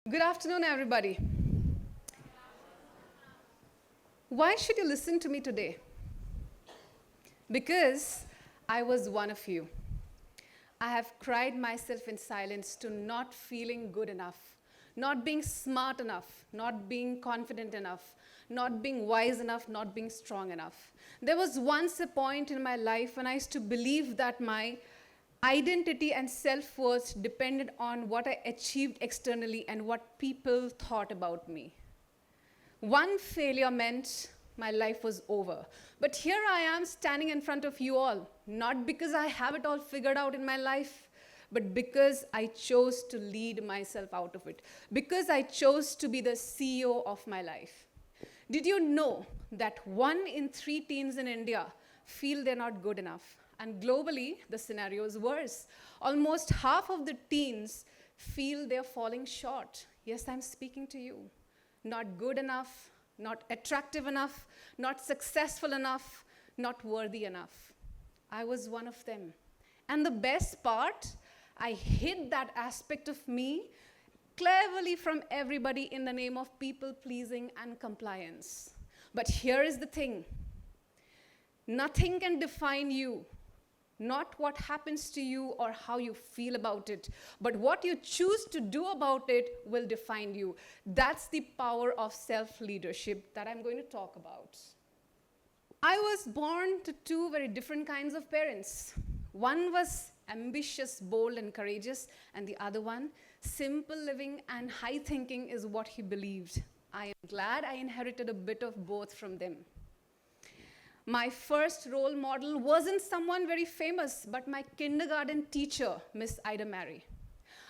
Good afternoon, everybody. Why should you listen to me today? Because I was one of you. I have cried myself in silence to not feeling good enough, not being smart enough, not being confident enough, not being wise enough, not being strong enough. There was once a point in my life when I used to believe that my identity and self-worth depended on what I achieved externally and what people thought about me. One failure meant my life was over. But here I am standing in front of you all, not because I have it all figured out in my life, but because I chose to lead myself out of it, because I chose to be the CEO of my life. Did you know that 1 in 3 teens in India feel they're not good enough? And globally, the scenario is worse. Almost half of the teens feel they're falling short. Yes, I'm speaking to you. Not good enough, not attractive enough, not successful enough, not worthy enough. I was one of them. And the best part, I hid that aspect of me cleverly from everybody in the name of people pleasing and compliance. But here is the thing. Nothing can define you, not what happens to you or how you feel about it, but what you choose to do about it will define you. That's the power of self-leadership that I'm going to talk about. I was born to two very different kinds of parents. One was ambitious, bold, and courageous, and the other one, simple living and high thinking is what he believed. I am glad I inherited a bit of both from them. My first role model wasn't someone very famous, but my kindergarten teacher, Miss Ida Mary.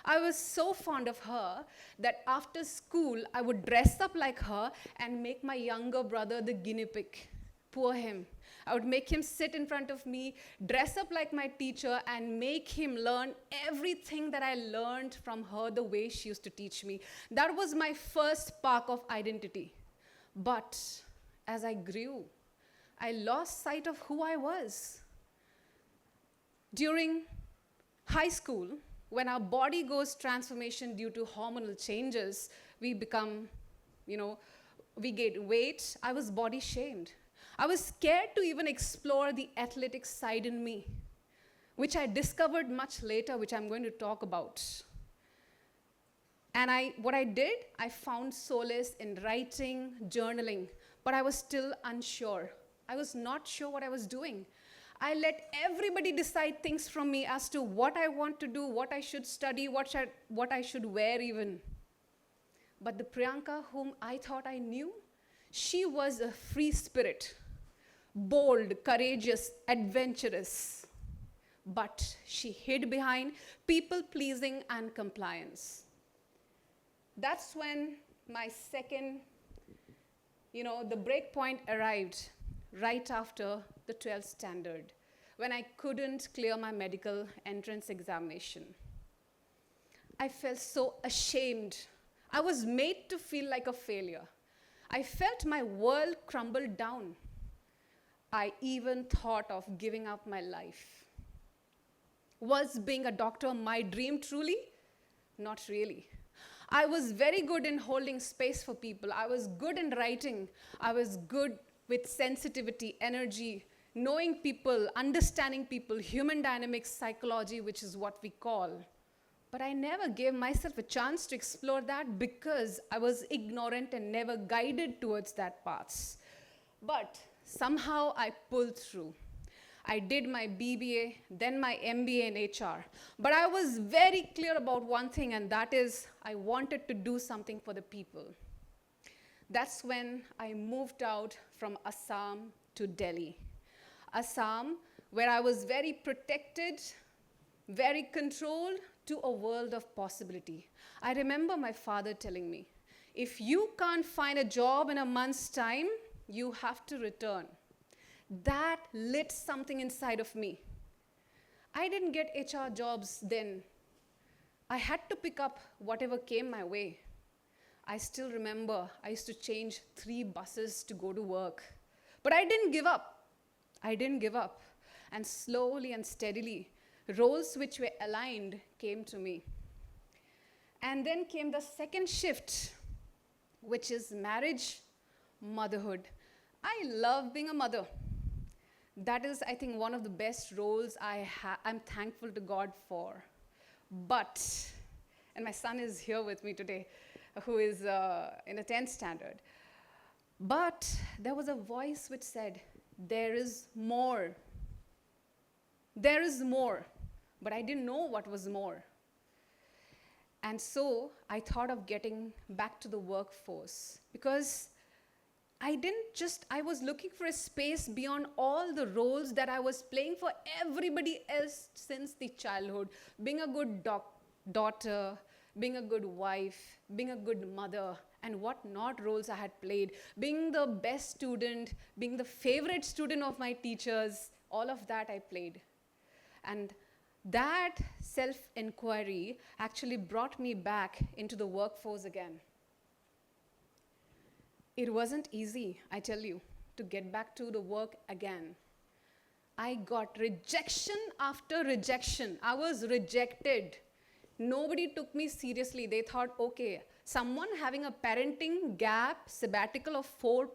I was so fond of her that after school, I would dress up like her and make my younger brother the guinea pig. Poor him. I would make him sit in front of me, dress up like my teacher, and make him learn everything that I learned from her the way she used to teach me. That was my first spark of identity. But as I grew, I lost sight of who I was. During high school, when our body goes transformation due to hormonal changes, we become, we gain weight. I was body shamed. I was scared to even explore the athletic side in me, which I discovered much later, which I'm going to talk about. And what I did, I found solace in writing, journaling, but I was still unsure. I was not sure what I was doing. I let everybody decide things from me as to what I want to do, what I should study, what I should wear even. But the Priyanka whom I thought I knew, she was a free spirit, bold, courageous, adventurous. But she hid behind people-pleasing and compliance. That's when my second, the break point arrived. Right after the 12th standard, when I couldn't clear my medical entrance examination. I felt so ashamed. I was made to feel like a failure. I felt my world crumbled down. I even thought of giving up my life. Was being a doctor my dream truly? Not really. I was very good in holding space for people. I was good in writing. I was good with sensitivity, energy, knowing people, understanding people, human dynamics, psychology, which is what we call. But I never gave myself a chance to explore that because I was ignorant and never guided towards that path. But somehow I pulled through. I did my BBA, then my MBA in HR. But I was very clear about one thing, and that is I wanted to do something for the people. That's when I moved out from Assam to Delhi. Assam, where I was very protected, very controlled, to a world of possibility. I remember my father telling me, if you can't find a job in a month's time, you have to return. That lit something inside of me. I didn't get HR jobs then. I had to pick up whatever came my way. I still remember I used to change 3 buses to go to work. But I didn't give up. And slowly and steadily, roles which were aligned came to me. And then came the second shift, which is marriage, motherhood. I love being a mother. That is, I think, one of the best roles I'm thankful to God for. But, and my son is here with me today, who is in a 10th standard. But there was a voice which said, there is more. There is more. But I didn't know what was more. And so I thought of getting back to the workforce because I was looking for a space beyond all the roles that I was playing for everybody else since the childhood. Being a good daughter, being a good wife, being a good mother, and what not roles I had played. Being the best student, being the favorite student of my teachers, all of that I played. And that self-inquiry actually brought me back into the workforce again. It wasn't easy, I tell you, to get back to the work again. I got rejection after rejection. I was rejected. Nobody took me seriously. They thought, okay, someone having a parenting gap, sabbatical of 4+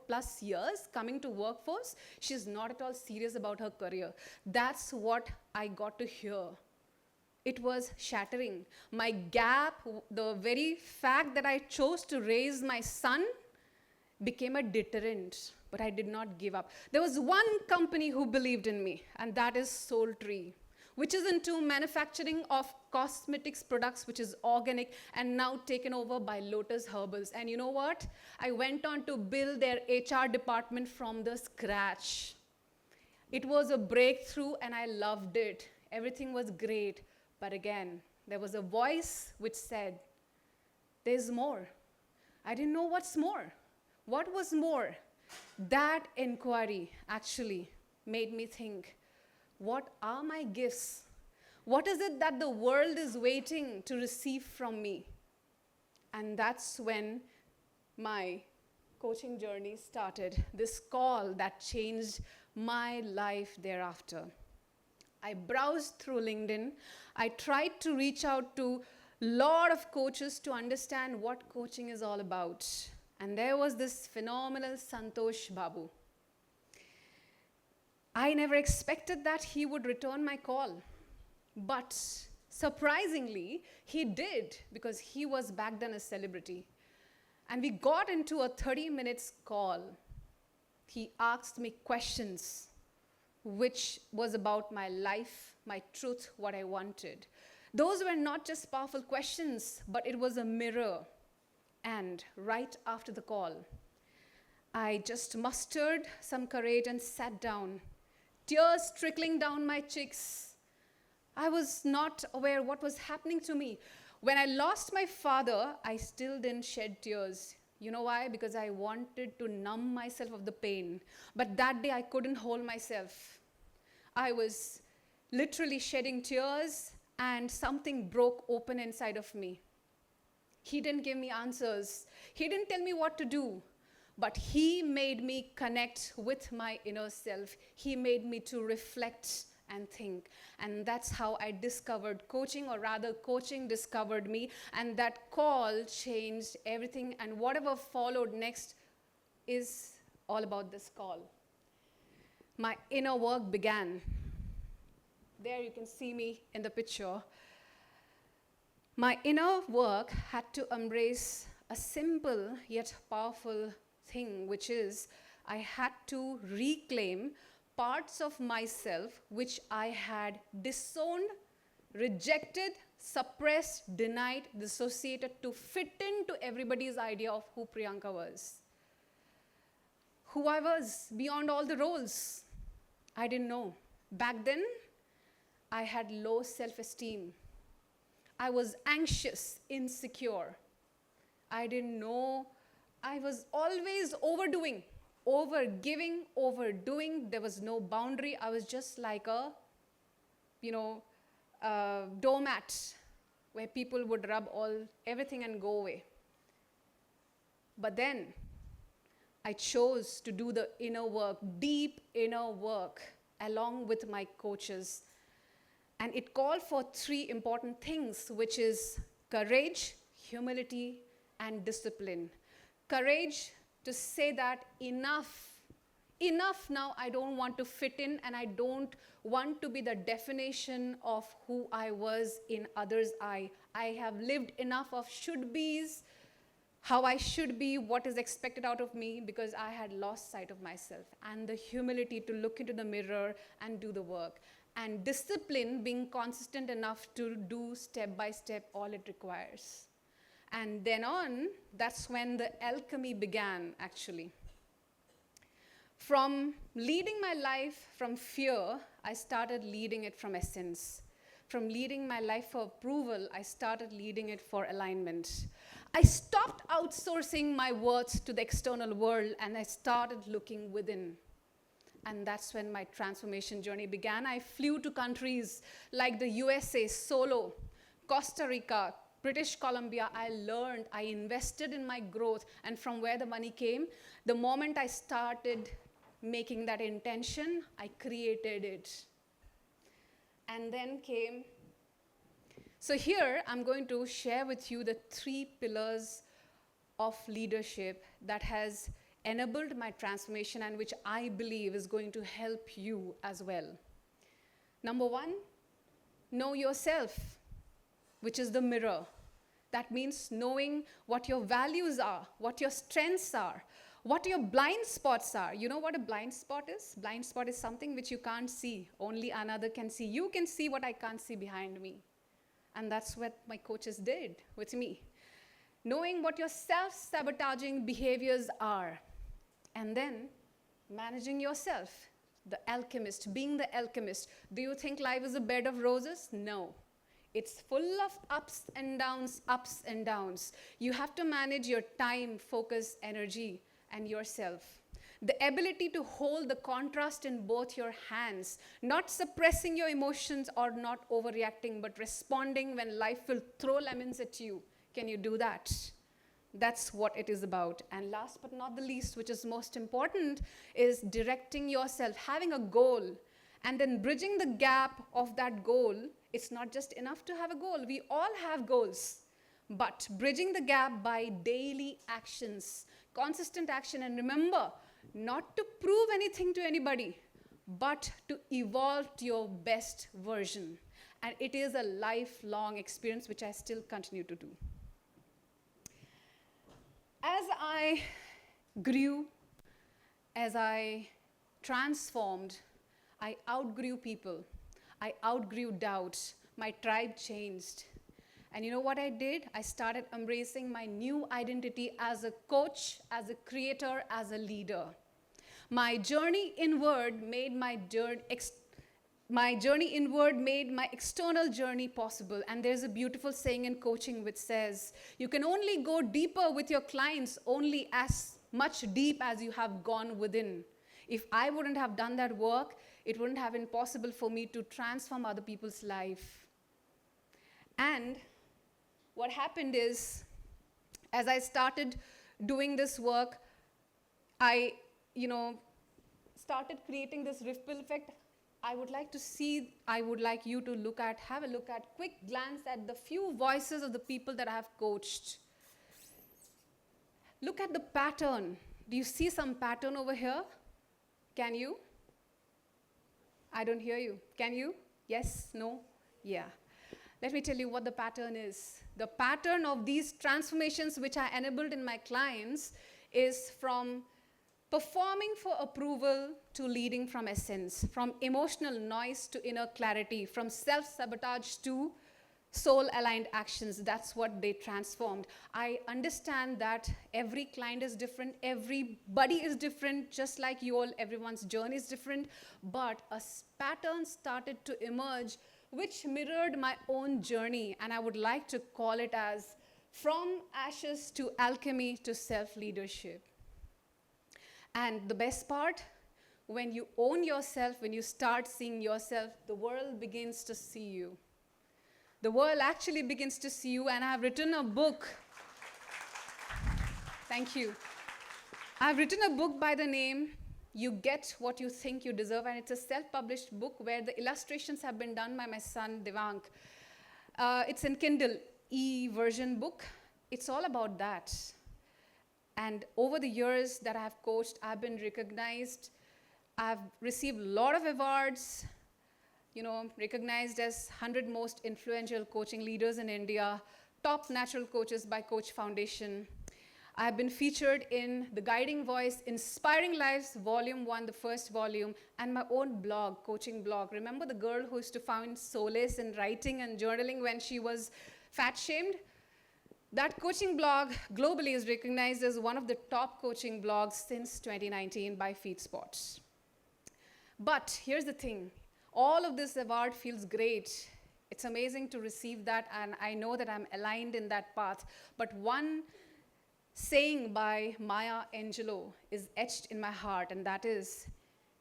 years, coming to workforce, she's not at all serious about her career. That's what I got to hear. It was shattering. My gap, the very fact that I chose to raise my son, became a deterrent, but I did not give up. There was one company who believed in me, and that is Soul Tree, which is into manufacturing of cosmetics products, which is organic and now taken over by Lotus Herbals. And you know what? I went on to build their HR department from the scratch. It was a breakthrough and I loved it. Everything was great. But again, there was a voice which said, there's more. I didn't know what's more. What was more? That inquiry actually made me think, what are my gifts? What is it that the world is waiting to receive from me? And that's when my coaching journey started, this call that changed my life thereafter. I browsed through LinkedIn. I tried to reach out to a lot of coaches to understand what coaching is all about. And there was this phenomenal Santosh Babu. I never expected that he would return my call. But surprisingly, he did, because he was back then a celebrity. And we got into a 30 minutes call. He asked me questions, which was about my life, my truth, what I wanted. Those were not just powerful questions, but it was a mirror. And right after the call, I just mustered some courage and sat down, tears trickling down my cheeks. I was not aware what was happening to me. When I lost my father, I still didn't shed tears. You know why? Because I wanted to numb myself of the pain. But that day I couldn't hold myself. I was literally shedding tears and something broke open inside of me. He didn't give me answers. He didn't tell me what to do. But he made me connect with my inner self. He made me to reflect and think. And that's how I discovered coaching, or rather coaching discovered me. And that call changed everything. And whatever followed next is all about this call. My inner work began. There you can see me in the picture. My inner work had to embrace a simple yet powerful thing, which is I had to reclaim parts of myself which I had disowned, rejected, suppressed, denied, dissociated to fit into everybody's idea of who Priyanka was. Who I was beyond all the roles. I didn't know. Back then, I had low self-esteem. I was anxious, insecure. I didn't know. I was always overdoing, overgiving, overdoing. There was no boundary. I was just like a, doormat where people would rub everything and go away. But then I chose to do the inner work, deep inner work, along with my coaches. And it called for 3 important things, which is courage, humility, and discipline. Courage to say that enough now, I don't want to fit in, and I don't want to be the definition of who I was in others' eye. I have lived enough of should be's, how I should be, what is expected out of me, because I had lost sight of myself. And the humility to look into the mirror and do the work. And discipline, being consistent enough to do step by step all it requires. And then on, that's when the alchemy began, actually. From leading my life from fear, I started leading it from essence. From leading my life for approval, I started leading it for alignment. I stopped outsourcing my worth to the external world, and I started looking within. And that's when my transformation journey began. I flew to countries like the USA solo, Costa Rica, British Columbia. I learned, I invested in my growth, and from where the money came, the moment I started making that intention, I created it. And then came, so here I'm going to share with you the 3 pillars of leadership that has enabled my transformation and which I believe is going to help you as well. Number 1, know yourself, which is the mirror. That means knowing what your values are, what your strengths are, what your blind spots are. You know what a blind spot is? Blind spot is something which you can't see. Only another can see. You can see what I can't see behind me. And that's what my coaches did with me. Knowing what your self-sabotaging behaviors are. And then managing yourself. The alchemist, being the alchemist. Do you think life is a bed of roses? No. It's full of ups and downs, ups and downs. You have to manage your time, focus, energy, and yourself. The ability to hold the contrast in both your hands, not suppressing your emotions or not overreacting, but responding when life will throw lemons at you. Can you do that? That's what it is about. And last but not the least, which is most important, is directing yourself, having a goal, and then bridging the gap of that goal. It's not just enough to have a goal. We all have goals. But bridging the gap by daily actions, consistent action, and remember, not to prove anything to anybody, but to evolve to your best version. And it is a lifelong experience, which I still continue to do. As I grew, as I transformed, I outgrew people. I outgrew doubt. My tribe changed. And you know what I did? I started embracing my new identity as a coach, as a creator, as a leader. My journey inward made my external journey possible. And there's a beautiful saying in coaching which says, you can only go deeper with your clients only as much deep as you have gone within. If I wouldn't have done that work, it wouldn't have been possible for me to transform other people's life. And what happened is, as I started doing this work, I started creating this ripple effect. I would like you to have a look at, quick glance at the few voices of the people that I have coached. Look at the pattern. Do you see some pattern over here? Can you? I don't hear you. Can you? Yes? No? Yeah. Let me tell you what the pattern is. The pattern of these transformations which I enabled in my clients is from performing for approval to leading from essence, from emotional noise to inner clarity, from self-sabotage to soul-aligned actions. That's what they transformed. I understand that every client is different, everybody is different, just like you all, everyone's journey is different, but a pattern started to emerge which mirrored my own journey, and I would like to call it as from ashes to alchemy to self-leadership. And the best part, when you own yourself, when you start seeing yourself, the world begins to see you. The world actually begins to see you, and I've written a book. Thank you. I've written a book by the name You Get What You Think You Deserve, and it's a self-published book where the illustrations have been done by my son, Devank. It's in Kindle e-version book, it's all about that. And over the years that I have coached, I've been recognized. I've received a lot of awards, recognized as 100 most influential coaching leaders in India, top natural coaches by Coach Foundation. I've been featured in The Guiding Voice, Inspiring Lives, Volume 1, the first volume, and my own blog, coaching blog. Remember the girl who used to find solace in writing and journaling when she was fat-shamed? That coaching blog globally is recognized as one of the top coaching blogs since 2019 by FeedSpot. But here's the thing. All of this award feels great. It's amazing to receive that, and I know that I'm aligned in that path. But one saying by Maya Angelou is etched in my heart, and that is,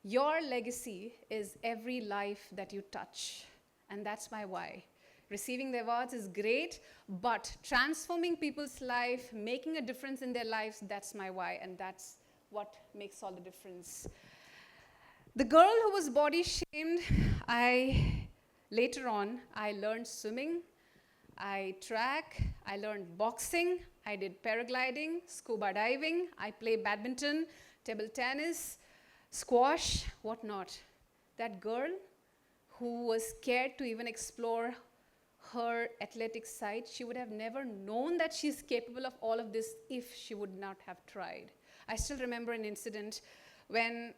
your legacy is every life that you touch. And that's my why. Receiving the awards is great, but transforming people's life, making a difference in their lives, that's my why, and that's what makes all the difference. The girl who was body shamed, later on, I learned swimming, I track, I learned boxing, I did paragliding, scuba diving, I play badminton, table tennis, squash, whatnot. That girl who was scared to even explore her athletic side, she would have never known that she's capable of all of this if she would not have tried. I still remember an incident when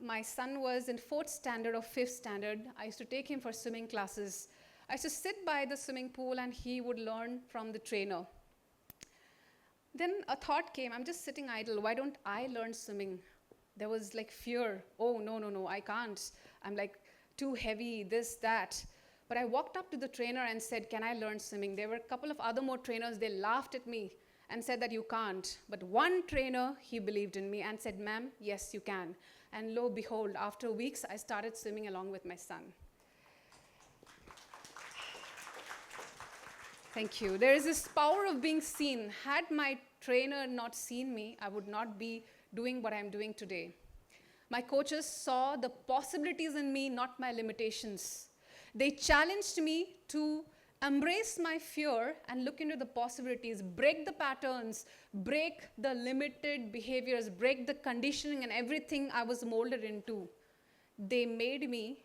my son was in 4th standard or 5th standard. I used to take him for swimming classes. I used to sit by the swimming pool and he would learn from the trainer. Then a thought came, I'm just sitting idle, why don't I learn swimming? There was like fear, oh no, I can't. I'm like too heavy, this, that. But I walked up to the trainer and said, can I learn swimming? There were a couple of other more trainers, they laughed at me and said that you can't. But one trainer, he believed in me and said, ma'am, yes, you can. And lo and behold, after weeks, I started swimming along with my son. Thank you. There is this power of being seen. Had my trainer not seen me, I would not be doing what I'm doing today. My coaches saw the possibilities in me, not my limitations. They challenged me to embrace my fear and look into the possibilities, break the patterns, break the limited behaviors, break the conditioning and everything I was molded into. They made me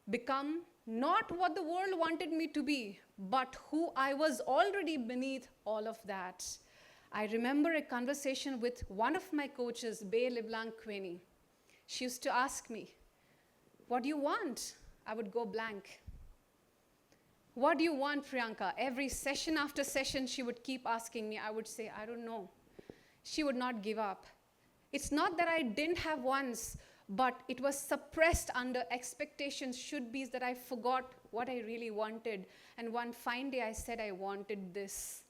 become not what the world wanted me to be, but who I was already beneath all of that. I remember a conversation with one of my coaches, Bay LeBlanc Queenie. She used to ask me, what do you want? I would go blank. What do you want, Priyanka? Every session after session, she would keep asking me. I would say, I don't know. She would not give up. It's not that I didn't have wants, but it was suppressed under expectations, should-bes, that I forgot what I really wanted. And one fine day, I said I wanted this.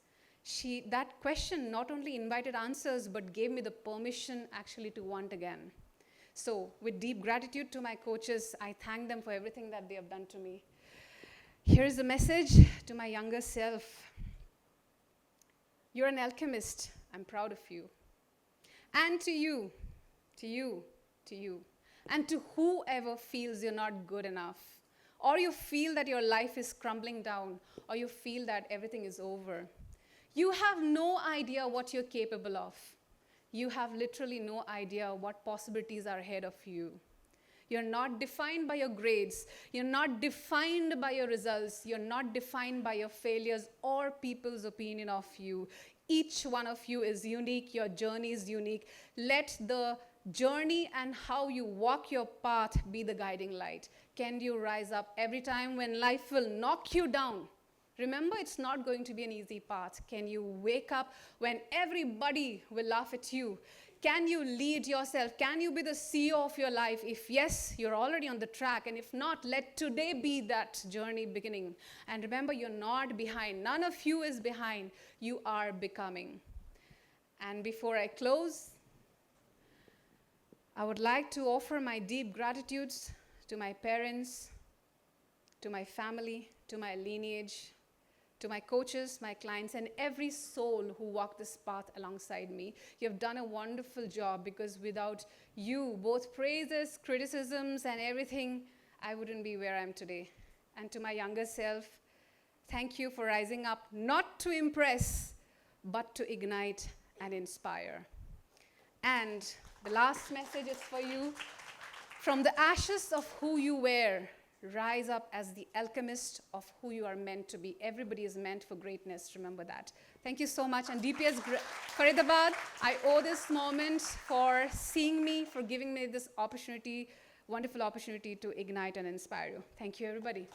That question not only invited answers, but gave me the permission actually to want again. So with deep gratitude to my coaches, I thank them for everything that they have done to me. Here's a message to my younger self. You're an alchemist. I'm proud of you. And to you, and to whoever feels you're not good enough, or you feel that your life is crumbling down, or you feel that everything is over. You have no idea what you're capable of. You have literally no idea what possibilities are ahead of you. You're not defined by your grades. You're not defined by your results. You're not defined by your failures or people's opinion of you. Each one of you is unique. Your journey is unique. Let the journey and how you walk your path be the guiding light. Can you rise up every time when life will knock you down? Remember, it's not going to be an easy path. Can you wake up when everybody will laugh at you? Can you lead yourself? Can you be the CEO of your life? If yes, you're already on the track. And if not, let today be that journey beginning. And remember, you're not behind. None of you is behind. You are becoming. And before I close, I would like to offer my deep gratitudes to my parents, to my family, to my lineage, to my coaches, my clients, and every soul who walked this path alongside me. You have done a wonderful job, because without you, both praises, criticisms, and everything, I wouldn't be where I am today. And to my younger self, thank you for rising up, not to impress, but to ignite and inspire. And the last message is for you. From the ashes of who you were, rise up as the alchemist of who you are meant to be. Everybody is meant for greatness. Remember that. Thank you so much. And Faridabad, I owe this moment for seeing me, for giving me this opportunity, wonderful opportunity to ignite and inspire you. Thank you, everybody.